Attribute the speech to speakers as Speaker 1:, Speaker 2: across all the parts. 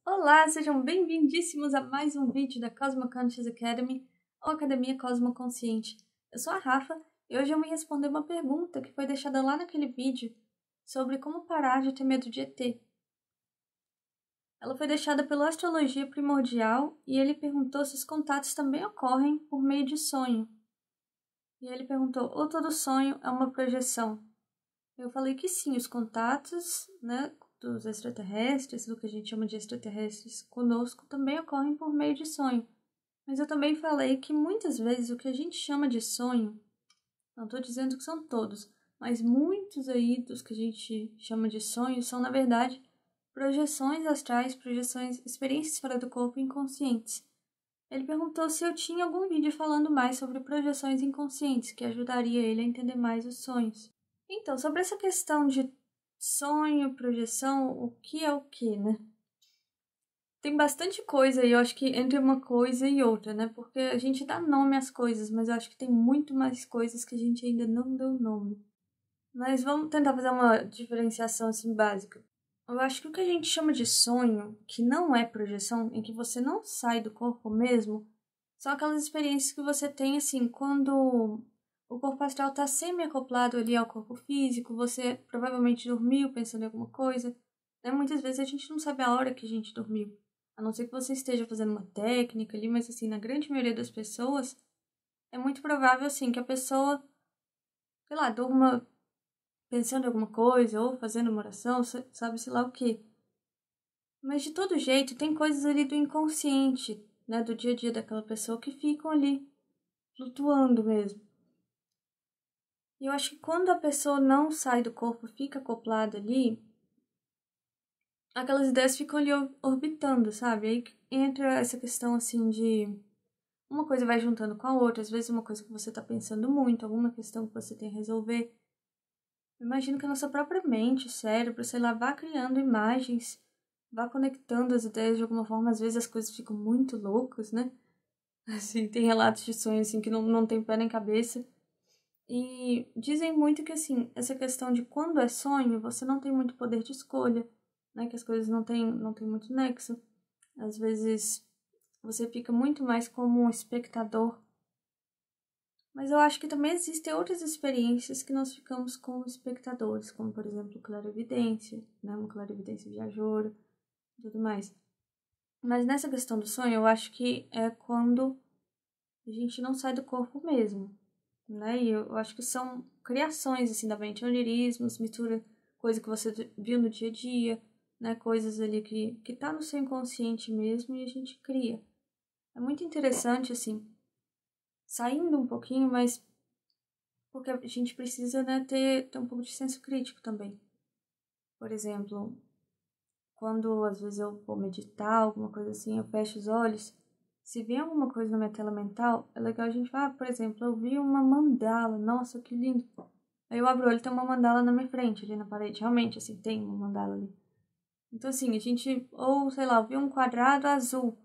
Speaker 1: Olá, sejam bem-vindíssimos a mais um vídeo da Cosmo Conscious Academy, ou Academia Cosmo Consciente. Eu sou a Rafa e hoje eu vim responder uma pergunta que foi deixada lá naquele vídeo sobre como parar de ter medo de ET. Ela foi deixada pelo Astrologia Primordial e ele perguntou se os contatos também ocorrem por meio de sonho. E ele perguntou, ou todo sonho é uma projeção? Eu falei que sim, os contatos, dos extraterrestres, do que a gente chama de extraterrestres conosco, também ocorrem por meio de sonho. Mas eu também falei que muitas vezes o que a gente chama de sonho, não estou dizendo que são todos, mas muitos aí dos que a gente chama de sonho são, na verdade, projeções astrais, projeções, experiências fora do corpo inconscientes. Ele perguntou se eu tinha algum vídeo falando mais sobre projeções inconscientes, que ajudaria ele a entender mais os sonhos. Então, sobre essa questão de sonho, projeção, o que, né? Tem bastante coisa aí, eu acho que entre uma coisa e outra, né? Porque a gente dá nome às coisas, mas eu acho que tem muito mais coisas que a gente ainda não deu nome. Mas vamos tentar fazer uma diferenciação assim básica. Eu acho que o que a gente chama de sonho, que não é projeção, em que você não sai do corpo mesmo, são aquelas experiências que você tem assim, quando o corpo astral está semi-acoplado ali ao corpo físico, você provavelmente dormiu pensando em alguma coisa, né? Muitas vezes a gente não sabe a hora que a gente dormiu. A não ser que você esteja fazendo uma técnica ali, mas assim, na grande maioria das pessoas, é muito provável assim que a pessoa, sei lá, durma pensando em alguma coisa, ou fazendo uma oração, sabe-se lá o quê. Mas de todo jeito, tem coisas ali do inconsciente, né, do dia a dia daquela pessoa que ficam ali, flutuando mesmo. E eu acho que quando a pessoa não sai do corpo, fica acoplada ali, aquelas ideias ficam ali orbitando, sabe? Aí entra essa questão assim de uma coisa vai juntando com a outra, às vezes uma coisa que você tá pensando muito, alguma questão que você tem a resolver. Eu imagino que a nossa própria mente, o cérebro, sei lá, vá criando imagens, vá conectando as ideias de alguma forma, às vezes as coisas ficam muito loucas, né? Assim, tem relatos de sonhos assim que não tem pé nem cabeça. E dizem muito que, assim, essa questão de quando é sonho, você não tem muito poder de escolha, né? Que as coisas não tem muito nexo. Às vezes, você fica muito mais como um espectador. Mas eu acho que também existem outras experiências que nós ficamos como espectadores, como, por exemplo, clarividência, né? Uma clarividência viajoura e tudo mais. Mas nessa questão do sonho, eu acho que é quando a gente não sai do corpo mesmo, né? E eu acho que são criações, assim, da mente, onirismos, mistura coisa que você viu no dia a dia, né? Coisas ali que tá no seu inconsciente mesmo e a gente cria. É muito interessante, assim, saindo um pouquinho, mas porque a gente precisa, né, ter um pouco de senso crítico também. Por exemplo, quando às vezes eu vou meditar, alguma coisa assim, eu fecho os olhos. Se vem alguma coisa na minha tela mental, é legal a gente falar, por exemplo, eu vi uma mandala, nossa, que lindo. Aí eu abro o olho e tem uma mandala na minha frente, ali na parede. Realmente, assim, tem uma mandala ali. Então, assim, a gente, ou sei lá, eu vi um quadrado azul.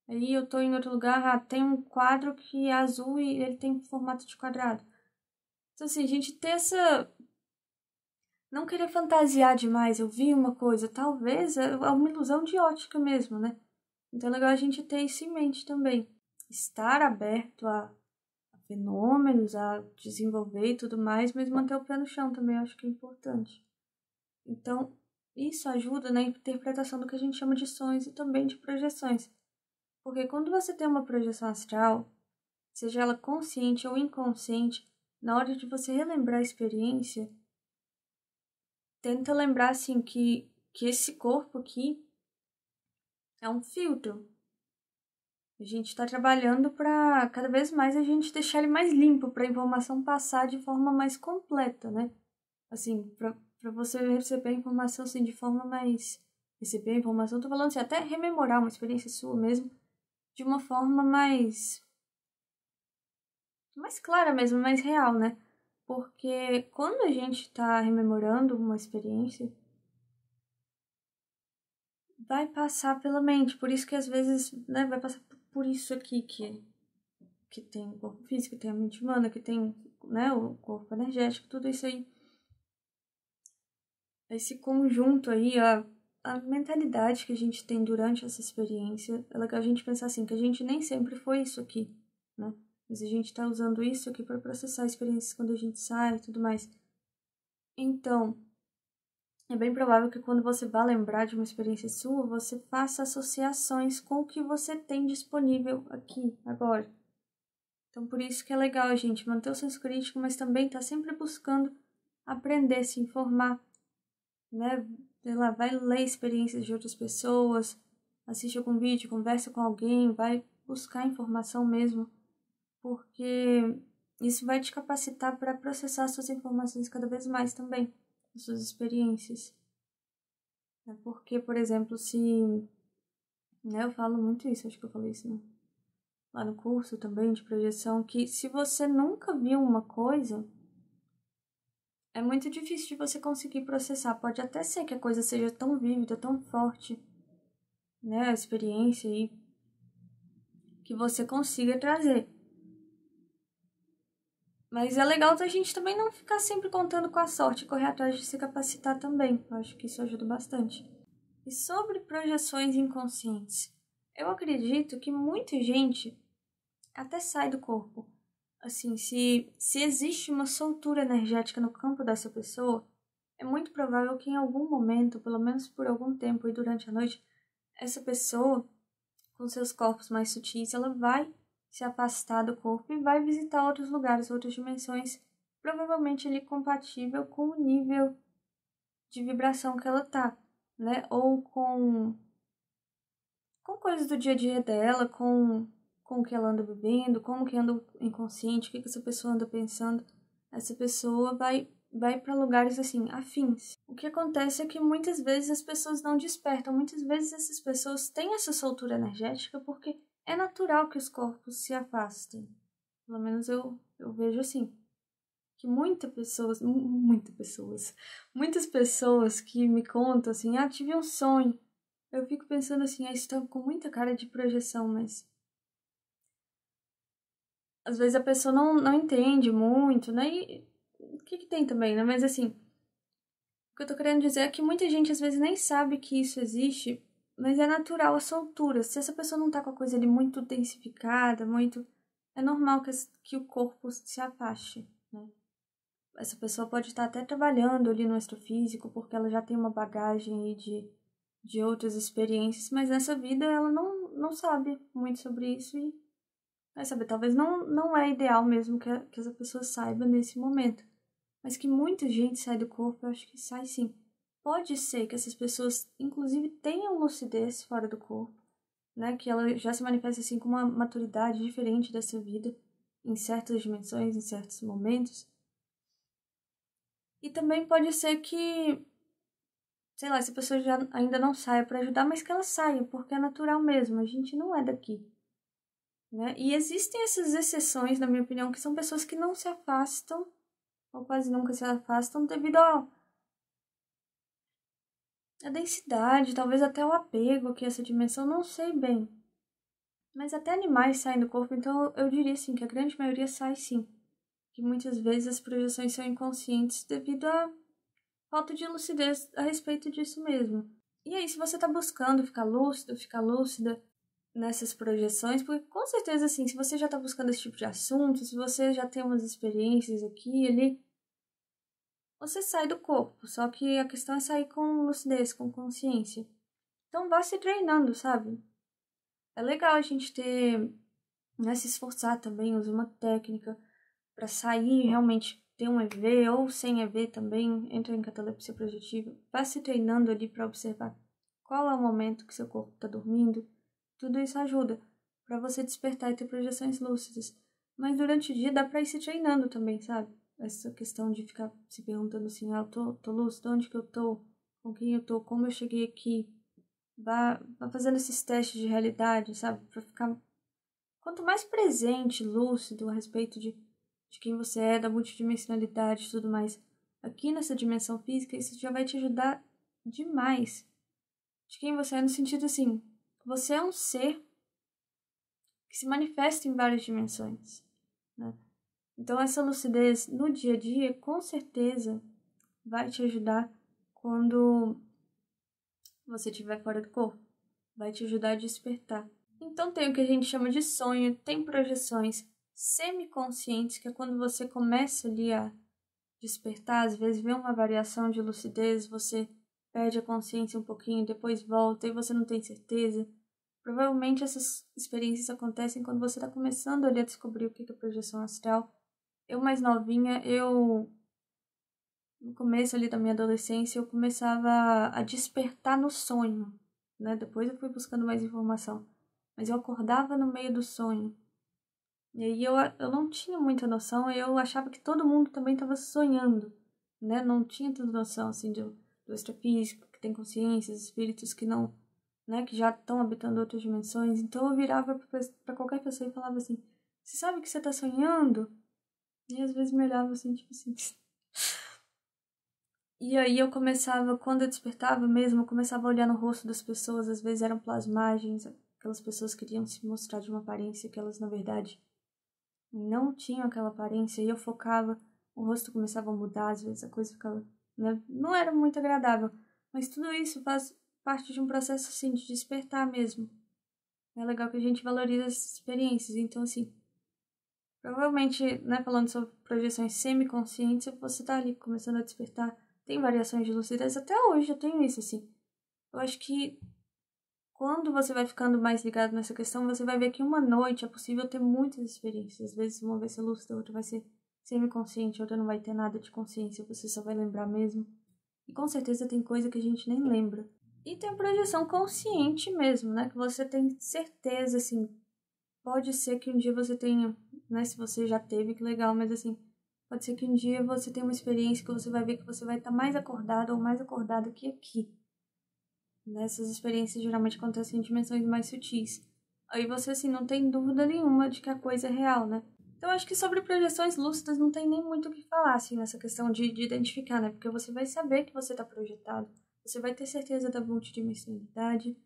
Speaker 1: Aí eu tô em outro lugar, tem um quadro que é azul e ele tem formato de quadrado. Então, assim, a gente ter essa. Não querer fantasiar demais, eu vi uma coisa, talvez é uma ilusão de ótica mesmo, né? Então é legal a gente ter isso em mente também. Estar aberto a fenômenos, a desenvolver e tudo mais, mas manter o pé no chão também eu acho que é importante. Então, isso ajuda na interpretação do que a gente chama de sonhos e também de projeções. Porque quando você tem uma projeção astral, seja ela consciente ou inconsciente, na hora de você relembrar a experiência, tenta lembrar assim que esse corpo aqui é um filtro. A gente está trabalhando para cada vez mais a gente deixar ele mais limpo, para a informação passar de forma mais completa, né? Assim, para você receber a informação assim, de forma mais. Receber a informação, tô falando assim, até rememorar uma experiência sua mesmo, de uma forma mais clara mesmo, mais real, né? Porque quando a gente tá rememorando uma experiência, vai passar pela mente. Por isso que às vezes, né, vai passar por isso aqui que tem o corpo físico, tem a mente humana, que tem, né, o corpo energético, tudo isso aí. Esse conjunto aí, ó, a mentalidade que a gente tem durante essa experiência, é legal a gente pensar assim, que a gente nem sempre foi isso aqui, né? Mas a gente tá usando isso aqui para processar experiências quando a gente sai e tudo mais. Então, é bem provável que quando você vá lembrar de uma experiência sua, você faça associações com o que você tem disponível aqui, agora. Então, por isso que é legal a gente manter o senso crítico, mas também tá sempre buscando aprender, se informar, né? Sei lá, vai ler experiências de outras pessoas, assiste algum vídeo, conversa com alguém, vai buscar informação mesmo, porque isso vai te capacitar para processar suas informações cada vez mais também, suas experiências. Porque, por exemplo, se... Né, eu falo muito isso, acho que eu falei isso, né? Lá no curso também de projeção, que se você nunca viu uma coisa, é muito difícil de você conseguir processar. Pode até ser que a coisa seja tão vívida, tão forte, né, a experiência aí, que você consiga trazer. Mas é legal a gente também não ficar sempre contando com a sorte, correr atrás de se capacitar também. Eu acho que isso ajuda bastante. E sobre projeções inconscientes, eu acredito que muita gente até sai do corpo. Assim, se existe uma soltura energética no campo dessa pessoa, é muito provável que em algum momento, pelo menos por algum tempo e durante a noite, essa pessoa, com seus corpos mais sutis, ela vai se afastar do corpo e vai visitar outros lugares, outras dimensões, provavelmente ali compatível com o nível de vibração que ela tá, né? Ou com coisas do dia a dia dela, com o que ela anda vivendo, como que anda o inconsciente, o que essa pessoa anda pensando. Essa pessoa vai para lugares assim, afins. O que acontece é que muitas vezes as pessoas não despertam, muitas vezes essas pessoas têm essa soltura energética porque é natural que os corpos se afastem. Pelo menos eu vejo assim. Que muitas pessoas que me contam assim, tive um sonho. Eu fico pensando assim, isso tá com muita cara de projeção, mas às vezes a pessoa não entende muito, né? E o que tem também, né? Mas assim, o que eu tô querendo dizer é que muita gente às vezes nem sabe que isso existe, mas é natural a soltura. Se essa pessoa não tá com a coisa ali muito densificada, muito... É normal que o corpo se afaste, né? Essa pessoa pode estar até trabalhando ali no astrofísico, porque ela já tem uma bagagem aí de outras experiências, mas nessa vida ela não sabe muito sobre isso e vai saber, talvez não é ideal mesmo que essa pessoa saiba nesse momento. Mas que muita gente sai do corpo, eu acho que sai sim. Pode ser que essas pessoas, inclusive, tenham lucidez fora do corpo, né? Que ela já se manifesta assim com uma maturidade diferente dessa vida, em certas dimensões, em certos momentos. E também pode ser que, sei lá, essa pessoa já ainda não saia para ajudar, mas que ela saia, porque é natural mesmo, a gente não é daqui. Né? E existem essas exceções, na minha opinião, que são pessoas que não se afastam, ou quase nunca se afastam, devido à densidade, talvez até o apego que essa dimensão, não sei bem. Mas até animais saem do corpo, então eu diria assim, que a grande maioria sai sim. Que muitas vezes as projeções são inconscientes devido à falta de lucidez a respeito disso mesmo. E aí, se você tá buscando ficar lúcido, ficar lúcida, nessas projeções, porque com certeza, assim, se você já tá buscando esse tipo de assunto, se você já tem umas experiências aqui e ali, você sai do corpo, só que a questão é sair com lucidez, com consciência. Então vá se treinando, sabe? É legal a gente ter, né, se esforçar também, usar uma técnica para sair realmente ter um EV ou sem EV também, entra em catalepsia projetiva. Vá se treinando ali para observar qual é o momento que seu corpo está dormindo. Tudo isso ajuda para você despertar e ter projeções lúcidas. Mas durante o dia dá para ir se treinando também, sabe? Essa questão de ficar se perguntando assim, eu tô lúcido, onde que eu tô? Com quem eu tô? Como eu cheguei aqui? Vá fazendo esses testes de realidade, sabe? Para ficar quanto mais presente, lúcido a respeito de quem você é, da multidimensionalidade e tudo mais, aqui nessa dimensão física, isso já vai te ajudar demais de quem você é, no sentido assim, você é um ser que se manifesta em várias dimensões, né? Então essa lucidez no dia a dia, com certeza, vai te ajudar quando você estiver fora do corpo. Vai te ajudar a despertar. Então tem o que a gente chama de sonho, tem projeções semiconscientes, que é quando você começa ali a despertar, às vezes vê uma variação de lucidez, você perde a consciência um pouquinho, depois volta e você não tem certeza. Provavelmente essas experiências acontecem quando você está começando ali a descobrir o que é projeção astral. Eu mais novinha, no começo ali da minha adolescência, eu começava a despertar no sonho, né? Depois eu fui buscando mais informação. Mas eu acordava no meio do sonho. E aí eu não tinha muita noção, eu achava que todo mundo também estava sonhando, né? Não tinha tanta noção, assim, do extrafísico, que tem consciências, espíritos que não, né? Que já estão habitando outras dimensões. Então eu virava para qualquer pessoa e falava assim, você sabe que você está sonhando? E às vezes me olhava assim, tipo assim... E aí eu começava, quando eu despertava mesmo, eu começava a olhar no rosto das pessoas, às vezes eram plasmagens, aquelas pessoas queriam se mostrar de uma aparência que elas, na verdade, não tinham aquela aparência, e eu focava, o rosto começava a mudar, às vezes a coisa ficava, né? Não era muito agradável, mas tudo isso faz parte de um processo, assim, de despertar mesmo. É legal que a gente valoriza essas experiências, então, assim, provavelmente, né, falando sobre projeções semiconscientes, você tá ali começando a despertar. Tem variações de lucidez, até hoje eu tenho isso, assim. Eu acho que quando você vai ficando mais ligado nessa questão, você vai ver que uma noite é possível ter muitas experiências. Às vezes uma vai ser lúcida, outra vai ser semiconsciente, outra não vai ter nada de consciência, você só vai lembrar mesmo. E com certeza tem coisa que a gente nem lembra. E tem a projeção consciente mesmo, né? Que você tem certeza, assim. Pode ser que um dia você tenha, né? Se você já teve, que legal, mas assim, pode ser que um dia você tenha uma experiência que você vai ver que você vai estar mais acordado ou mais acordada que aqui. Nessas experiências geralmente acontecem em dimensões mais sutis. Aí você, assim, não tem dúvida nenhuma de que a coisa é real, né? Então, acho que sobre projeções lúcidas não tem nem muito o que falar, assim, nessa questão de identificar, né? Porque você vai saber que você está projetado, você vai ter certeza da multidimensionalidade,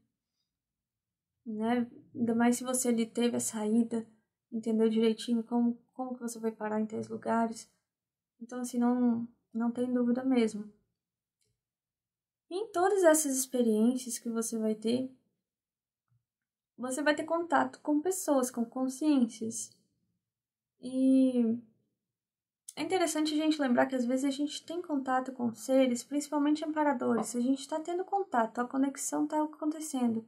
Speaker 1: né? Ainda mais se você ali teve a saída, entendeu direitinho como que você vai parar em tais lugares. Então, assim, não tem dúvida mesmo. E em todas essas experiências que você vai ter contato com pessoas, com consciências. E é interessante a gente lembrar que às vezes a gente tem contato com seres, principalmente amparadores. A gente está tendo contato, a conexão está acontecendo.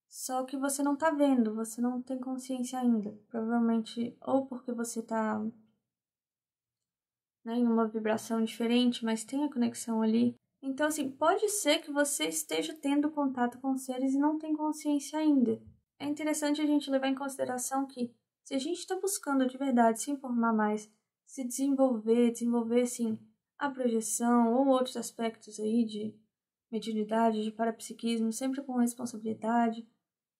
Speaker 1: Só que você não tá vendo, você não tem consciência ainda. Provavelmente, ou porque você tá, né, em uma vibração diferente, mas tem a conexão ali. Então, assim, pode ser que você esteja tendo contato com seres e não tem consciência ainda. É interessante a gente levar em consideração que, se a gente está buscando de verdade se informar mais, se desenvolver, assim, a projeção ou outros aspectos aí de mediunidade, de parapsiquismo, sempre com responsabilidade,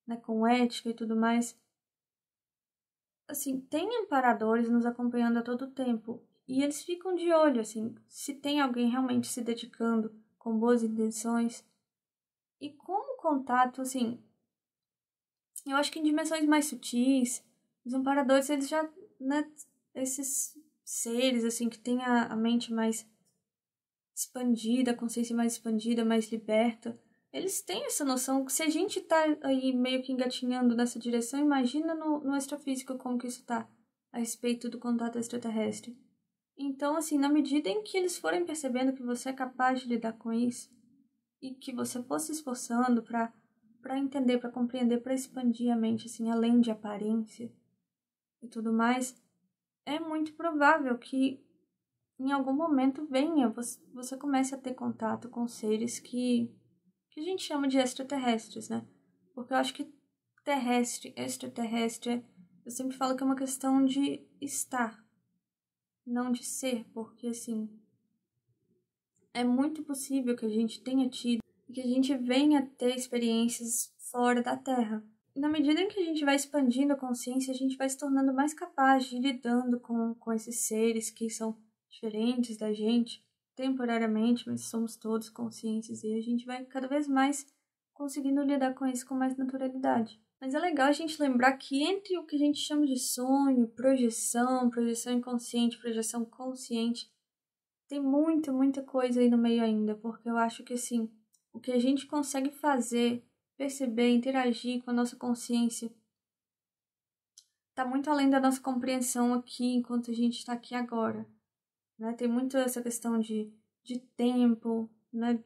Speaker 1: né, com ética e tudo mais. Assim, tem amparadores nos acompanhando a todo tempo e eles ficam de olho, assim, se tem alguém realmente se dedicando com boas intenções. E como contato, assim, eu acho que em dimensões mais sutis, os amparadores, eles já, né, esses seres, assim, que têm a mente mais expandida, a consciência mais expandida, mais liberta, eles têm essa noção que se a gente tá aí meio que engatinhando nessa direção, imagina no extrafísico como que isso tá a respeito do contato extraterrestre. Então, assim, na medida em que eles forem percebendo que você é capaz de lidar com isso e que você for se esforçando para entender, para compreender, para expandir a mente, assim, além de aparência e tudo mais, é muito provável que em algum momento venha, você comece a ter contato com seres que a gente chama de extraterrestres, né? Porque eu acho que terrestre, extraterrestre, eu sempre falo que é uma questão de estar, não de ser, porque assim, é muito possível que a gente tenha tido e que a gente venha ter experiências fora da Terra. E na medida em que a gente vai expandindo a consciência, a gente vai se tornando mais capaz de ir lidando com esses seres que são diferentes da gente, temporariamente, mas somos todos conscientes e a gente vai cada vez mais conseguindo lidar com isso com mais naturalidade. Mas é legal a gente lembrar que entre o que a gente chama de sonho, projeção inconsciente, projeção consciente, tem muita coisa aí no meio ainda, porque eu acho que assim, o que a gente consegue fazer, perceber, interagir com a nossa consciência, está muito além da nossa compreensão aqui, enquanto a gente está aqui agora, né? Tem muito essa questão de tempo, né?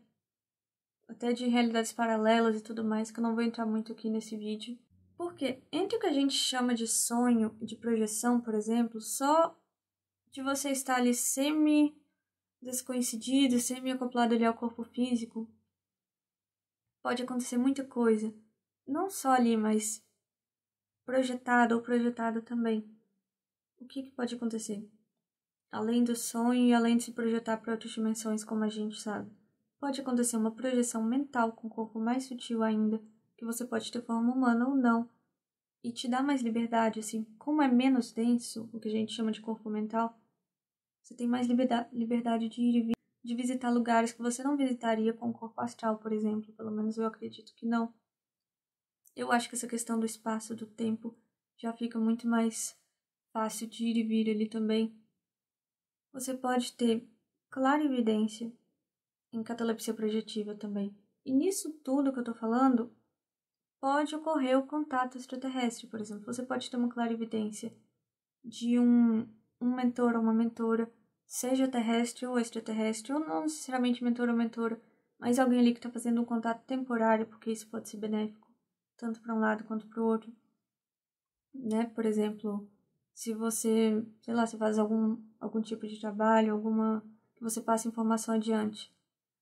Speaker 1: Até de realidades paralelas e tudo mais, que eu não vou entrar muito aqui nesse vídeo. Porque entre o que a gente chama de sonho e de projeção, por exemplo, só de você estar ali semi-descoincidido, semi-acoplado ali ao corpo físico, pode acontecer muita coisa. Não só ali, mas projetado ou projetado também. O que pode acontecer? Além do sonho e além de se projetar para outras dimensões, como a gente sabe. Pode acontecer uma projeção mental com o corpo mais sutil ainda, que você pode ter forma humana ou não, e te dá mais liberdade, assim, como é menos denso, o que a gente chama de corpo mental, você tem mais liberdade de ir e vir, de visitar lugares que você não visitaria com o corpo astral, por exemplo, pelo menos eu acredito que não. Eu acho que essa questão do espaço, do tempo, já fica muito mais fácil de ir e vir ali também. Você pode ter clarividência em catalepsia projetiva também. E nisso tudo que eu tô falando, pode ocorrer o contato extraterrestre, por exemplo. Você pode ter uma clarividência de um mentor ou uma mentora, seja terrestre ou extraterrestre, ou não necessariamente mentor ou mentora, mas alguém ali que está fazendo um contato temporário, porque isso pode ser benéfico, tanto para um lado quanto para o outro. Né? Por exemplo, se você, sei lá, você faz algum tipo de trabalho, que você passa informação adiante.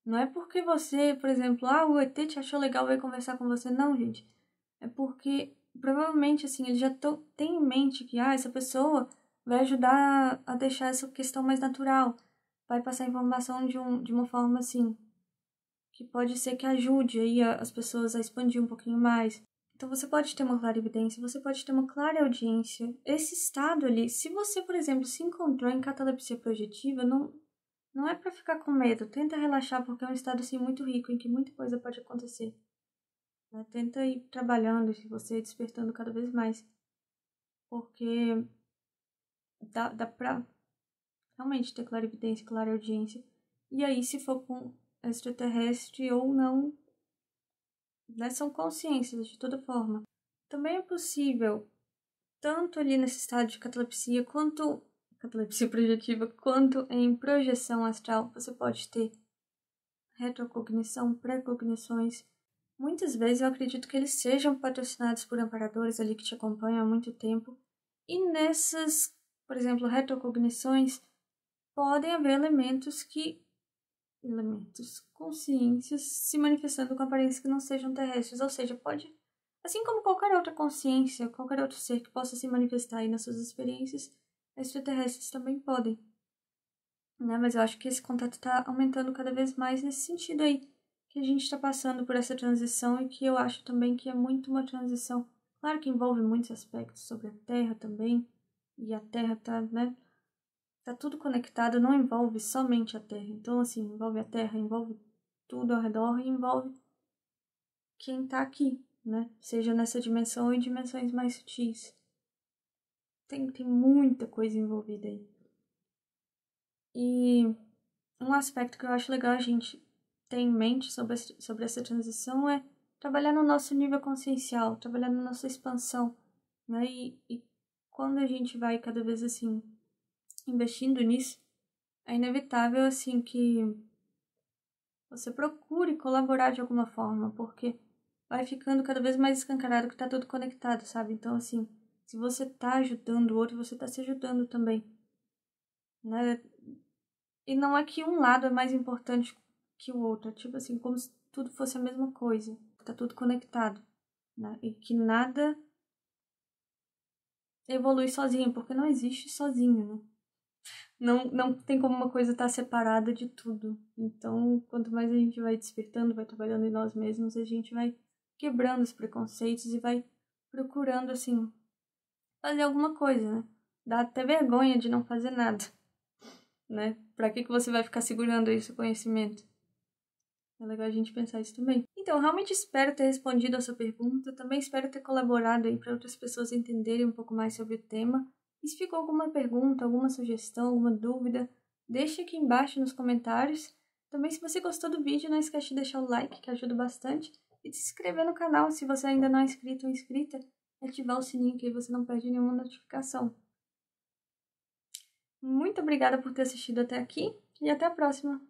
Speaker 1: Não é porque você, por exemplo, o ET te achou legal, veio conversar com você. Não, gente. É porque, provavelmente, assim, ele já tem em mente que, essa pessoa vai ajudar a deixar essa questão mais natural. Vai passar informação de uma forma, assim, que pode ser que ajude aí as pessoas a expandir um pouquinho mais. Então, você pode ter uma clarividência, você pode ter uma clareaudiência. Esse estado ali, se você, por exemplo, se encontrou em catalepsia projetiva, não é pra ficar com medo, tenta relaxar, porque é um estado assim muito rico, em que muita coisa pode acontecer. Né? Tenta ir trabalhando e você despertando cada vez mais. Porque dá pra realmente ter clarividência, clareaudiência. E aí, se for com extraterrestre ou não, né, são consciências de toda forma. Também é possível, tanto ali nesse estado de catalepsia, quanto catalepsia projetiva, quanto em projeção astral, você pode ter retrocognição, pré-cognições. Muitas vezes eu acredito que eles sejam patrocinados por amparadores ali que te acompanham há muito tempo. E nessas, por exemplo, retrocognições, podem haver consciências se manifestando com aparências que não sejam terrestres. Ou seja, pode, assim como qualquer outra consciência, qualquer outro ser que possa se manifestar aí nas suas experiências, extraterrestres também podem. Né? Mas eu acho que esse contato está aumentando cada vez mais nesse sentido aí, que a gente está passando por essa transição e que eu acho também que é muito uma transição. Claro que envolve muitos aspectos sobre a Terra também, e a Terra tá, né? Tá tudo conectado, não envolve somente a Terra. Então, assim, envolve a Terra, envolve tudo ao redor e envolve quem tá aqui, né? Seja nessa dimensão ou em dimensões mais sutis. Tem muita coisa envolvida aí. E um aspecto que eu acho legal a gente ter em mente sobre essa transição é trabalhar no nosso nível consciencial, trabalhar na nossa expansão, né? E quando a gente vai cada vez, assim, investindo nisso, é inevitável, assim, que você procure colaborar de alguma forma, porque vai ficando cada vez mais escancarado que tá tudo conectado, sabe? Então, assim, se você tá ajudando o outro, você tá se ajudando também, né? E não é que um lado é mais importante que o outro, é tipo assim, como se tudo fosse a mesma coisa, tá tudo conectado, né? E que nada evolui sozinho, porque não existe sozinho, né? Não tem como uma coisa estar separada de tudo. Então, quanto mais a gente vai despertando, vai trabalhando em nós mesmos, a gente vai quebrando os preconceitos e vai procurando, assim, fazer alguma coisa, né? Dá até vergonha de não fazer nada, né? Pra que você vai ficar segurando esse conhecimento? É legal a gente pensar isso também. Então, eu realmente espero ter respondido a sua pergunta. Também espero ter colaborado aí para outras pessoas entenderem um pouco mais sobre o tema. E se ficou alguma pergunta, alguma sugestão, alguma dúvida, deixe aqui embaixo nos comentários. Também, se você gostou do vídeo, não esquece de deixar o like, que ajuda bastante. E de se inscrever no canal, se você ainda não é inscrito ou inscrita. E ativar o sininho, que aí você não perde nenhuma notificação. Muito obrigada por ter assistido até aqui. E até a próxima!